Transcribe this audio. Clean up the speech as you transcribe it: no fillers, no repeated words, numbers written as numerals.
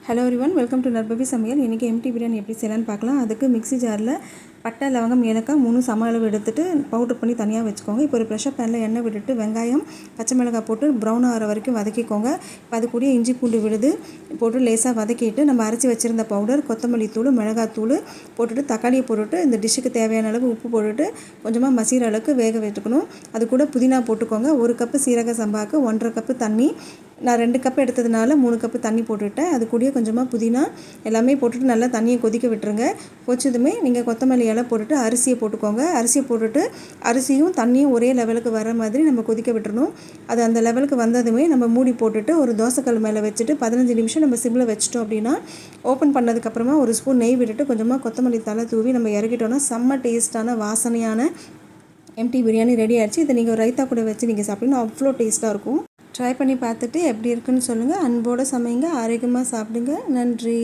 Hello everyone, welcome to நர்பவி சமையல். இன்றைக்கி empty biryani எப்படி செய்யலான்னு பார்க்கலாம். அதுக்கு மிக்ஸி ஜாரில் பட்டை, லவங்கம், ஏலக்காய் 3 சம அளவு எடுத்துகிட்டு பவுடர் பண்ணி தனியாக வச்சுக்கோங்க. இப்போ ஒரு ப்ரெஷர் பேனில் எண்ணெய் விட்டுட்டு வெங்காயம், பச்சை மிளகாய் போட்டு ப்ரௌன் ஆகிற வரைக்கும் வதக்கிக்கோங்க. இப்போ அது கூட இஞ்சி பூண்டு விழுது போட்டு லேசாக வதக்கிட்டு நம்ம அரைச்சி வச்சுருந்த பவுடர், கொத்தமல்லி தூள், மிளகாத்தூள் போட்டுட்டு தக்காளியை போட்டுட்டு இந்த டிஷ்ஷுக்கு தேவையான அளவு உப்பு போட்டுட்டு கொஞ்சமாக மசிகிற அளவுக்கு வேக வைத்துக்கணும். அது கூட புதினா போட்டுக்கோங்க. 1 கப்பு சீரக சம்பாவுக்கு 1.5 கப்பு தண்ணி. நான் 2 கப்பு எடுத்ததுனால 3 கப்பு தண்ணி போட்டுவிட்டேன். அது கூட கொஞ்சமாக புதினா எல்லாமே போட்டுட்டு நல்லா தண்ணியை கொதிக்க விட்டுருங்க. கொதிச்சதுமே நீங்கள் கொத்தமல்லி இலை போட்டுட்டு அரிசியை போட்டுக்கோங்க. அரிசியை போட்டுட்டு அரிசியும் தண்ணியும் ஒரே லெவலுக்கு வர மாதிரி நம்ம கொதிக்க விட்டுறணும். அது அந்த லெவலுக்கு வந்ததுமே நம்ம மூடி போட்டுட்டு ஒரு தோசைக்கல் மேலே வச்சுட்டு 15 நிமிஷம் நம்ம சிம்மில் வச்சிட்டோம் அப்படின்னா, ஓப்பன் பண்ணதுக்கப்புறமா 1 ஸ்பூன் நெய் விட்டுட்டு கொஞ்சமாக கொத்தமல்லி தலை தூவி நம்ம இறக்கிட்டோன்னா செம்ம டேஸ்ட்டான வாசனையான எம்டி பிரியாணி ரெடி ஆகிடுச்சு. இதை நீங்கள் ரைத்தா கூட வச்சு நீங்கள் சாப்பிட்டீங்கன்னா அவ்வளோ டேஸ்ட்டாக இருக்கும். ட்ரை பண்ணி பார்த்துட்டு எப்படி இருக்குன்னு சொல்லுங்கள். அன்போடு சமைங்க, ஆரோக்கியமாக சாப்பிடுங்க. நன்றி.